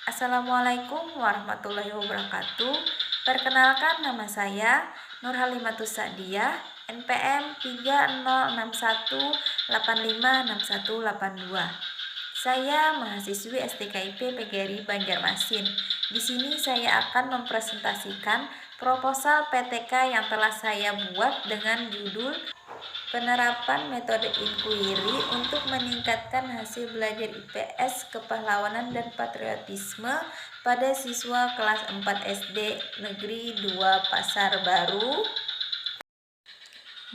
Assalamualaikum warahmatullahi wabarakatuh. Perkenalkan, nama saya Nur Halimatus Sa'diyah, NPM 3061856182. Saya mahasiswi STKIP PGRI Banjarmasin. Di sini saya akan mempresentasikan proposal PTK yang telah saya buat dengan judul Penerapan Metode Inquiry untuk Meningkatkan Hasil Belajar IPS Kepahlawanan dan Patriotisme pada Siswa Kelas 4 SD Negeri 2 Pasar Baru.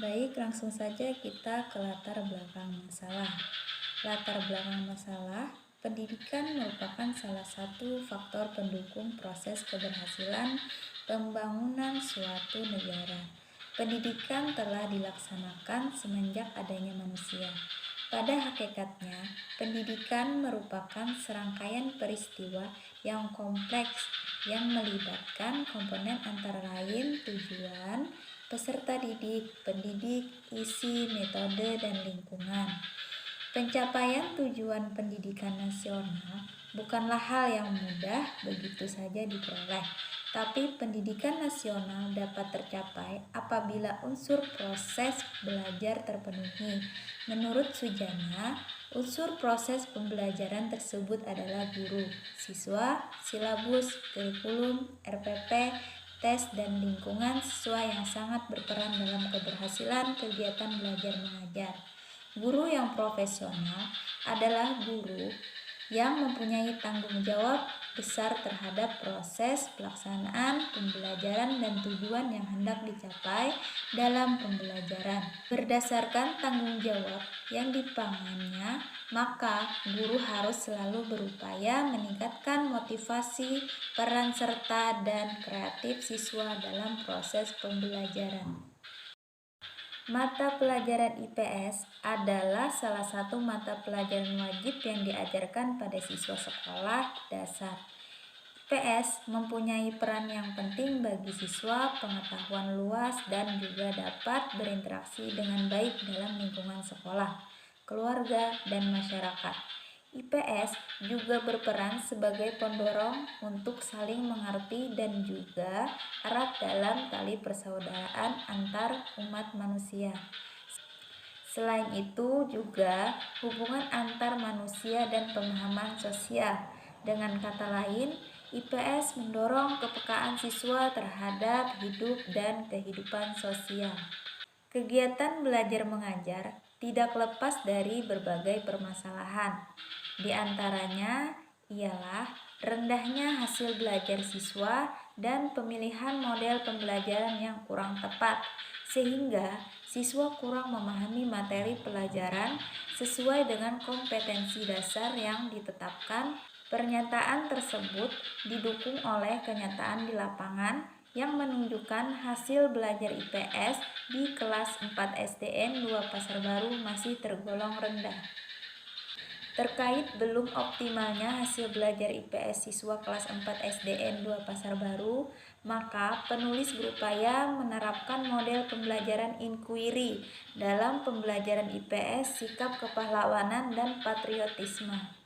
Baik, langsung saja kita ke latar belakang masalah. Latar belakang masalah, pendidikan merupakan salah satu faktor pendukung proses keberhasilan pembangunan suatu negara. Pendidikan telah dilaksanakan semenjak adanya manusia. Pada hakikatnya, pendidikan merupakan serangkaian peristiwa yang kompleks yang melibatkan komponen antara lain tujuan, peserta didik, pendidik, isi, metode, dan lingkungan. Pencapaian tujuan pendidikan nasional bukanlah hal yang mudah begitu saja diperoleh, tapi pendidikan nasional dapat tercapai apabila unsur proses belajar terpenuhi. Menurut Sujana, unsur proses pembelajaran tersebut adalah guru, siswa, silabus, kurikulum, RPP, tes, dan lingkungan siswa yang sangat berperan dalam keberhasilan kegiatan belajar mengajar. Guru yang profesional adalah guru yang mempunyai tanggung jawab besar terhadap proses pelaksanaan pembelajaran dan tujuan yang hendak dicapai dalam pembelajaran. Berdasarkan tanggung jawab yang dipangannya, maka guru harus selalu berupaya meningkatkan motivasi, peran serta, dan kreatif siswa dalam proses pembelajaran. Mata pelajaran IPS adalah salah satu mata pelajaran wajib yang diajarkan pada siswa sekolah dasar. IPS mempunyai peran yang penting bagi siswa, pengetahuan luas, dan juga dapat berinteraksi dengan baik dalam lingkungan sekolah, keluarga, dan masyarakat. IPS juga berperan sebagai pendorong untuk saling mengerti dan juga erat dalam tali persaudaraan antar umat manusia. Selain itu juga hubungan antar manusia dan pemahaman sosial. Dengan kata lain, IPS mendorong kepekaan siswa terhadap hidup dan kehidupan sosial. Kegiatan belajar mengajar tidak lepas dari berbagai permasalahan. Di antaranya ialah rendahnya hasil belajar siswa dan pemilihan model pembelajaran yang kurang tepat, sehingga siswa kurang memahami materi pelajaran sesuai dengan kompetensi dasar yang ditetapkan. Pernyataan tersebut didukung oleh kenyataan di lapangan yang menunjukkan hasil belajar IPS di kelas 4 SDN 2 Pasar Baru masih tergolong rendah. Terkait belum optimalnya hasil belajar IPS siswa kelas 4 SDN 2 Pasar Baru, maka penulis berupaya menerapkan model pembelajaran inquiry dalam pembelajaran IPS, sikap kepahlawanan dan patriotisme.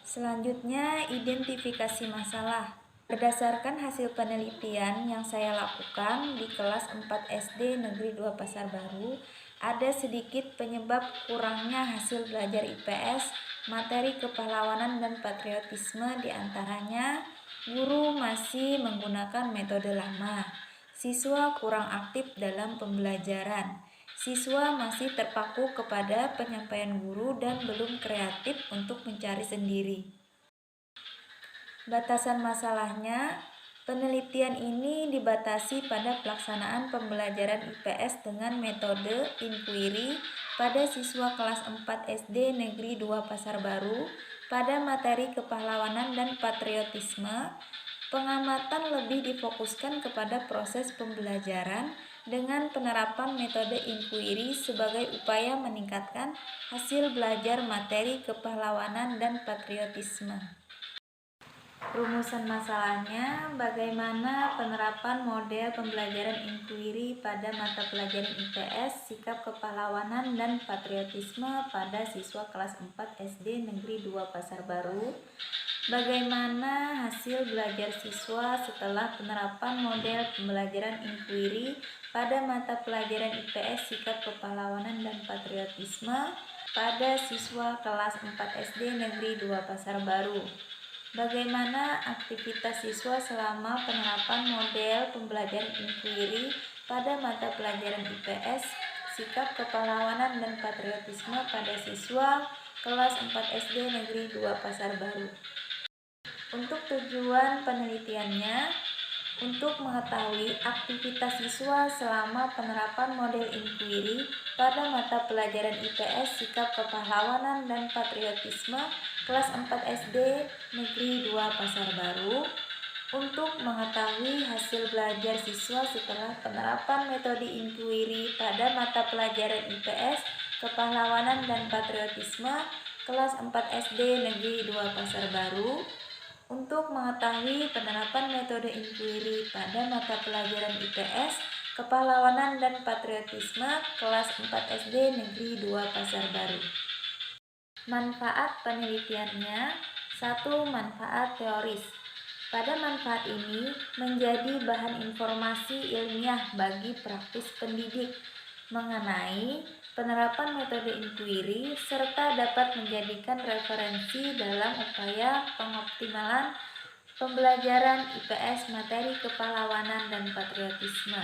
Selanjutnya, identifikasi masalah. Berdasarkan hasil penelitian yang saya lakukan di kelas 4 SD Negeri 2 Pasar Baru, ada sedikit penyebab kurangnya hasil belajar IPS, materi kepahlawanan dan patriotisme, diantaranya guru masih menggunakan metode lama, siswa kurang aktif dalam pembelajaran, siswa masih terpaku kepada penyampaian guru dan belum kreatif untuk mencari sendiri. Batasan masalahnya, penelitian ini dibatasi pada pelaksanaan pembelajaran IPS dengan metode inquiry pada siswa kelas 4 SD Negeri 2 Pasar Baru pada materi kepahlawanan dan patriotisme. Pengamatan lebih difokuskan kepada proses pembelajaran dengan penerapan metode inquiry sebagai upaya meningkatkan hasil belajar materi kepahlawanan dan patriotisme. Rumusan masalahnya, bagaimana penerapan model pembelajaran inquiry pada mata pelajaran IPS, sikap kepahlawanan dan patriotisme pada siswa kelas 4 SD Negeri 2 Pasar Baru. Bagaimana hasil belajar siswa setelah penerapan model pembelajaran inquiry pada mata pelajaran IPS Sikap Kepahlawanan dan Patriotisme pada siswa kelas 4 SD Negeri 2 Pasar Baru? Bagaimana aktivitas siswa selama penerapan model pembelajaran inquiry pada mata pelajaran IPS Sikap Kepahlawanan dan Patriotisme pada siswa kelas 4 SD Negeri 2 Pasar Baru? Untuk tujuan penelitiannya, untuk mengetahui aktivitas siswa selama penerapan model inquiry pada mata pelajaran IPS Sikap Kepahlawanan dan Patriotisme kelas 4 SD Negeri 2 Pasar Baru, untuk mengetahui hasil belajar siswa setelah penerapan metode inquiry pada mata pelajaran IPS Kepahlawanan dan Patriotisme kelas 4 SD Negeri 2 Pasar Baru, untuk mengetahui penerapan metode inquiry pada mata pelajaran IPS Kepahlawanan dan Patriotisme kelas 4 SD Negeri 2 Pasar Baru. Manfaat penelitiannya. 1. Manfaat teoris. Pada manfaat ini menjadi bahan informasi ilmiah bagi praktis pendidik mengenai penerapan metode inquiry serta dapat menjadikan referensi dalam upaya pengoptimalan pembelajaran IPS materi kepahlawanan dan patriotisme.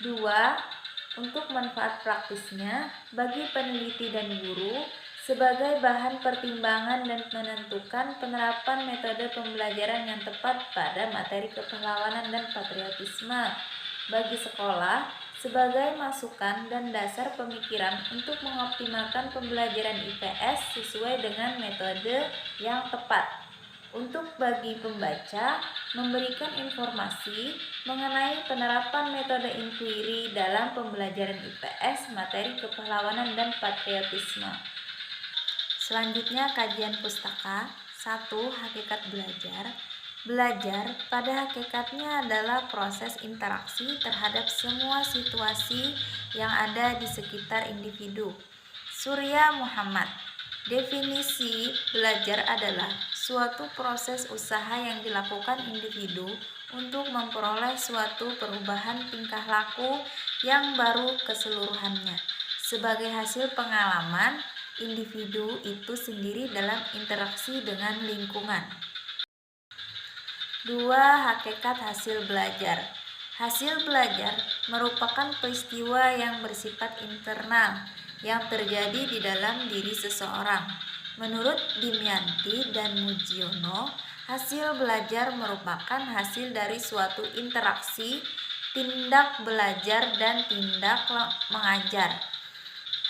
2. Untuk manfaat praktisnya bagi peneliti dan guru sebagai bahan pertimbangan dan menentukan penerapan metode pembelajaran yang tepat pada materi kepahlawanan dan patriotisme bagi sekolah sebagai masukan dan dasar pemikiran untuk mengoptimalkan pembelajaran IPS sesuai dengan metode yang tepat. Untuk bagi pembaca, memberikan informasi mengenai penerapan metode inquiry dalam pembelajaran IPS materi kepahlawanan dan patriotisme. Selanjutnya kajian pustaka. 1. Hakikat belajar. Belajar pada hakikatnya adalah proses interaksi terhadap semua situasi yang ada di sekitar individu. Surya Muhammad. Definisi belajar adalah suatu proses usaha yang dilakukan individu untuk memperoleh suatu perubahan tingkah laku yang baru keseluruhannya sebagai hasil pengalaman individu itu sendiri dalam interaksi dengan lingkungan. 2. Hakikat hasil belajar. Hasil belajar merupakan peristiwa yang bersifat internal yang terjadi di dalam diri seseorang. Menurut Dimyanti dan Mujiono, hasil belajar merupakan hasil dari suatu interaksi, tindak belajar dan tindak mengajar.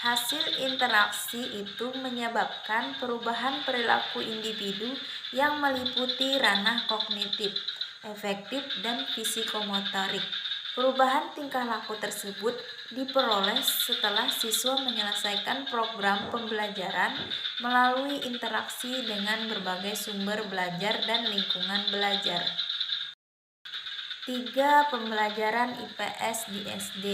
Hasil interaksi itu menyebabkan perubahan perilaku individu yang meliputi ranah kognitif, afektif, dan fisikomotorik. Perubahan tingkah laku tersebut diperoleh setelah siswa menyelesaikan program pembelajaran melalui interaksi dengan berbagai sumber belajar dan lingkungan belajar. 3. Pembelajaran IPS di SD.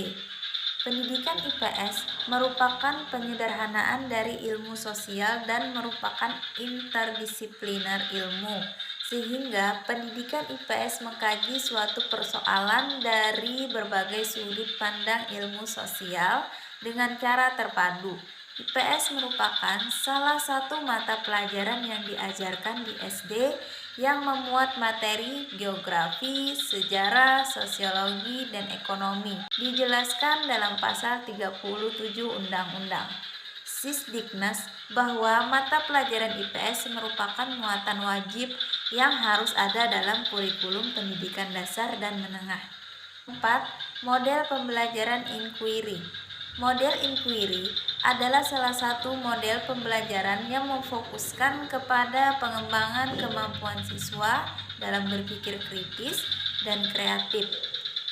Pendidikan IPS merupakan penyederhanaan dari ilmu sosial dan merupakan interdisipliner ilmu, sehingga pendidikan IPS mengkaji suatu persoalan dari berbagai sudut pandang ilmu sosial dengan cara terpadu. IPS merupakan salah satu mata pelajaran yang diajarkan di SD yang memuat materi geografi, sejarah, sosiologi, dan ekonomi. Dijelaskan dalam pasal 37 Undang-Undang Sisdiknas bahwa mata pelajaran IPS merupakan muatan wajib yang harus ada dalam kurikulum pendidikan dasar dan menengah. 4. Model pembelajaran inquiry. Model inquiry adalah salah satu model pembelajaran yang memfokuskan kepada pengembangan kemampuan siswa dalam berpikir kritis dan kreatif.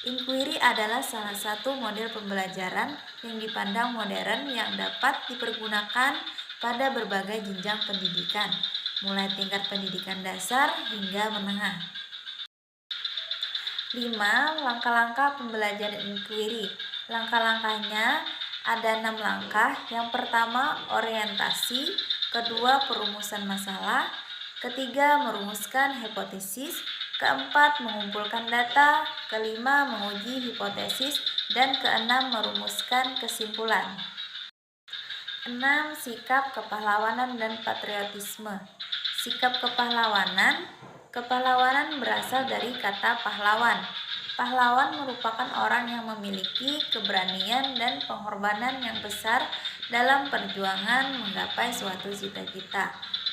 Inquiry adalah salah satu model pembelajaran yang dipandang modern yang dapat dipergunakan pada berbagai jenjang pendidikan, mulai tingkat pendidikan dasar hingga menengah. 5. Langkah-langkah pembelajaran inquiry. Langkah-langkahnya ada 6 langkah. Yang pertama, orientasi. Kedua, perumusan masalah. ketiga merumuskan hipotesis, keempat mengumpulkan data, kelima menguji hipotesis, dan keenam merumuskan kesimpulan. 6. Sikap kepahlawanan dan patriotisme. Sikap kepahlawanan berasal dari kata pahlawan. Pahlawan merupakan orang yang memiliki keberanian dan pengorbanan yang besar dalam perjuangan menggapai suatu cita-cita.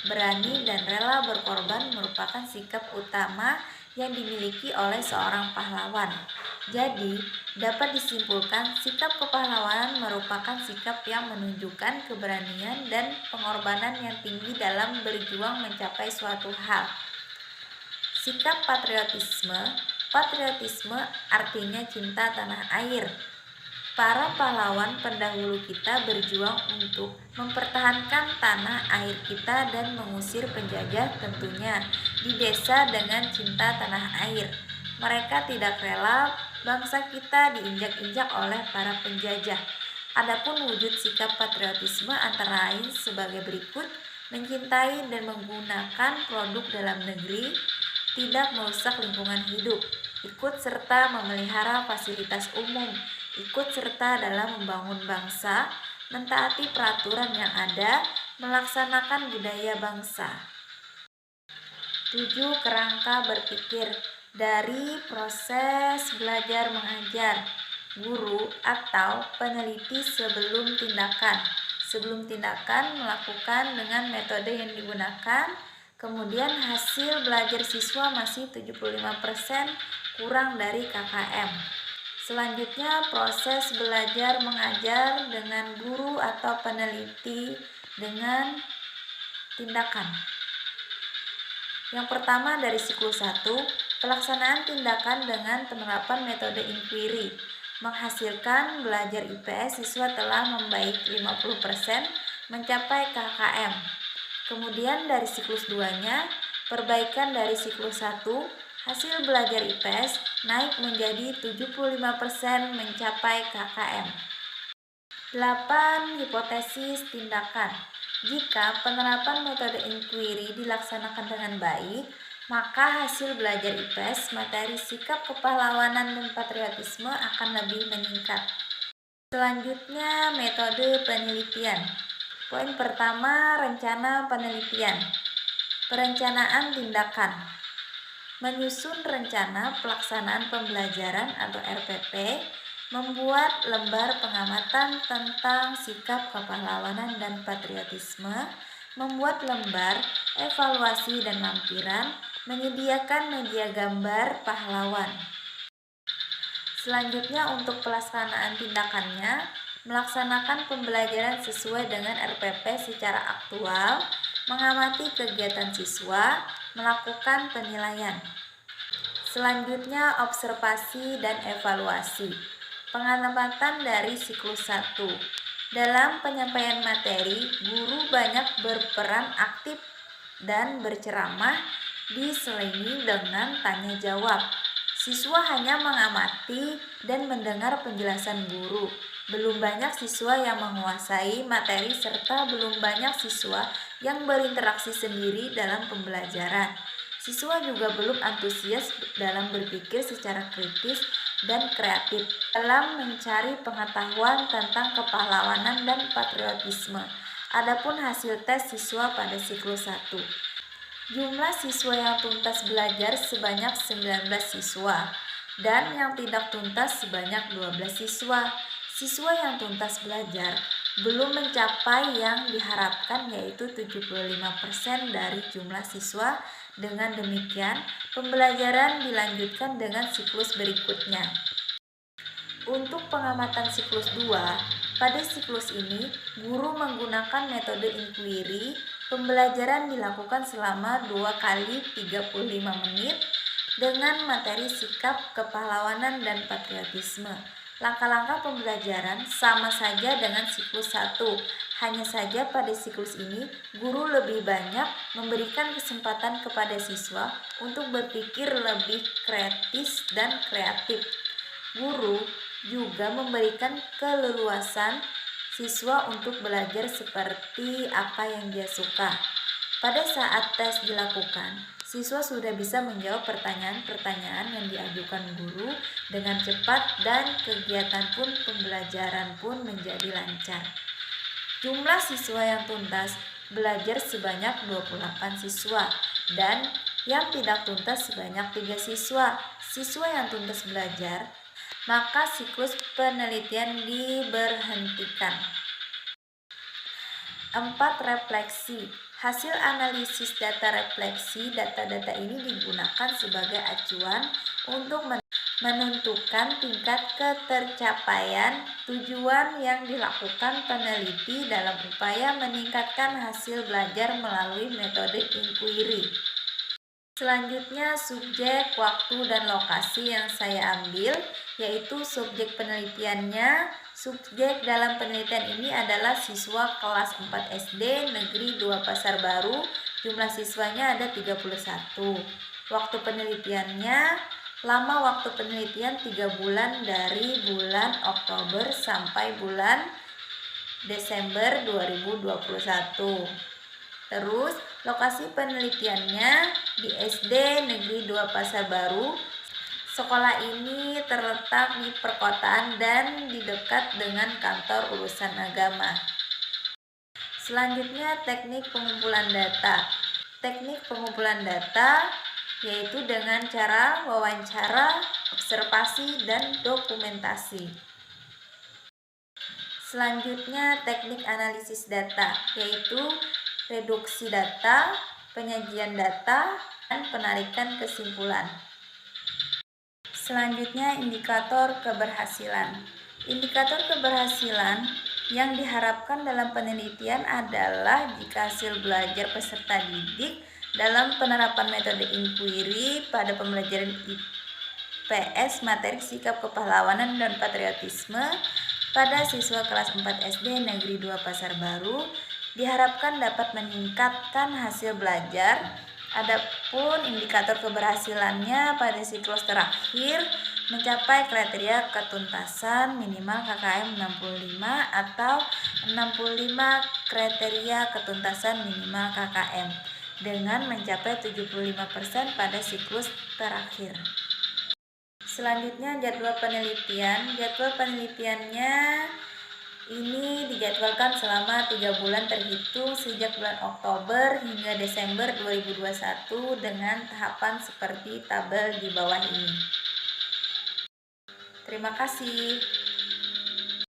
Berani dan rela berkorban merupakan sikap utama yang dimiliki oleh seorang pahlawan. Jadi, dapat disimpulkan sikap kepahlawanan merupakan sikap yang menunjukkan keberanian dan pengorbanan yang tinggi dalam berjuang mencapai suatu hal. Sikap patriotisme artinya cinta tanah air. Para pahlawan pendahulu kita berjuang untuk mempertahankan tanah air kita dan mengusir penjajah tentunya di desa dengan cinta tanah air. Mereka tidak rela bangsa kita diinjak-injak oleh para penjajah. Adapun wujud sikap patriotisme antara lain sebagai berikut: mencintai dan menggunakan produk dalam negeri, tidak merusak lingkungan hidup, ikut serta memelihara fasilitas umum, ikut serta dalam membangun bangsa, mentaati peraturan yang ada, melaksanakan budaya bangsa. 7. Kerangka berpikir. Dari proses belajar mengajar, guru atau peneliti sebelum tindakan melakukan dengan metode yang digunakan. Kemudian hasil belajar siswa masih 75% kurang dari KKM. Selanjutnya proses belajar mengajar dengan guru atau peneliti dengan tindakan. Yang pertama dari siklus 1, pelaksanaan tindakan dengan penerapan metode inquiry menghasilkan belajar IPS siswa telah membaik 50% mencapai KKM. Kemudian dari siklus 2-nya, perbaikan dari siklus 1, hasil belajar IPS naik menjadi 75% mencapai KKM. 8. Hipotesis tindakan. Jika penerapan metode inquiry dilaksanakan dengan baik, maka hasil belajar IPS materi sikap kepahlawanan dan patriotisme akan lebih meningkat. Selanjutnya, metode penelitian. Poin pertama, rencana penelitian. Perencanaan tindakan. Menyusun rencana pelaksanaan pembelajaran atau RPP, membuat lembar pengamatan tentang sikap kepahlawanan dan patriotisme, membuat lembar evaluasi dan lampiran, menyediakan media gambar pahlawan. Selanjutnya untuk pelaksanaan tindakannya, melaksanakan pembelajaran sesuai dengan RPP secara aktual, mengamati kegiatan siswa, melakukan penilaian. Selanjutnya observasi dan evaluasi. Pengamatan dari siklus 1. Dalam penyampaian materi, guru banyak berperan aktif dan berceramah diselingi dengan tanya jawab. Siswa hanya mengamati dan mendengar penjelasan guru. Belum banyak siswa yang menguasai materi serta belum banyak siswa yang berinteraksi sendiri dalam pembelajaran. Siswa juga belum antusias dalam berpikir secara kritis dan kreatif dalam mencari pengetahuan tentang kepahlawanan dan patriotisme. Adapun hasil tes siswa pada siklus 1. Jumlah siswa yang tuntas belajar sebanyak 19 siswa dan yang tidak tuntas sebanyak 12 siswa. Siswa yang tuntas belajar belum mencapai yang diharapkan yaitu 75% dari jumlah siswa. Dengan demikian, pembelajaran dilanjutkan dengan siklus berikutnya. Untuk pengamatan siklus 2, pada siklus ini guru menggunakan metode inquiry. Pembelajaran dilakukan selama 2 kali 35 menit dengan materi sikap kepahlawanan dan patriotisme. Langkah-langkah pembelajaran sama saja dengan siklus 1. Hanya saja pada siklus ini guru lebih banyak memberikan kesempatan kepada siswa untuk berpikir lebih kritis dan kreatif. Guru juga memberikan keleluasan siswa untuk belajar seperti apa yang dia suka. Pada saat tes dilakukan, siswa sudah bisa menjawab pertanyaan-pertanyaan yang diajukan guru dengan cepat dan kegiatan pembelajaran pun menjadi lancar. Jumlah siswa yang tuntas belajar sebanyak 28 siswa dan yang tidak tuntas sebanyak 3 siswa. Siswa yang tuntas belajar, maka siklus penelitian diberhentikan. 4. Refleksi. Hasil analisis data refleksi. Data-data ini digunakan sebagai acuan untuk menentukan tingkat ketercapaian tujuan yang dilakukan peneliti dalam upaya meningkatkan hasil belajar melalui metode inquiry. Selanjutnya, subjek, waktu, dan lokasi yang saya ambil, yaitu subjek penelitiannya. Subjek dalam penelitian ini adalah siswa kelas 4 SD Negeri 2 Pasar Baru. Jumlah siswanya ada 31. Waktu penelitiannya, lama waktu penelitian 3 bulan dari bulan Oktober sampai bulan Desember 2021. Terus, lokasi penelitiannya di SD Negeri 2 Pasar Baru. Sekolah ini terletak di perkotaan dan di dekat dengan kantor urusan agama. Selanjutnya, teknik pengumpulan data. Teknik pengumpulan data yaitu dengan cara wawancara, observasi, dan dokumentasi. Selanjutnya, teknik analisis data yaitu reduksi data, penyajian data, dan penarikan kesimpulan. Selanjutnya, indikator keberhasilan. Indikator keberhasilan yang diharapkan dalam penelitian adalah jika hasil belajar peserta didik dalam penerapan metode inquiry pada pembelajaran IPS materi sikap kepahlawanan dan patriotisme pada siswa kelas 4 SD Negeri 2 Pasar Baru diharapkan dapat meningkatkan hasil belajar. Adapun indikator keberhasilannya pada siklus terakhir mencapai kriteria ketuntasan minimal KKM 65 atau 65 kriteria ketuntasan minimal KKM dengan mencapai 75% pada siklus terakhir. Selanjutnya, jadwal penelitian. Jadwal penelitiannya ini dijadwalkan selama 3 bulan terhitung sejak bulan Oktober hingga Desember 2021 dengan tahapan seperti tabel di bawah ini. Terima kasih.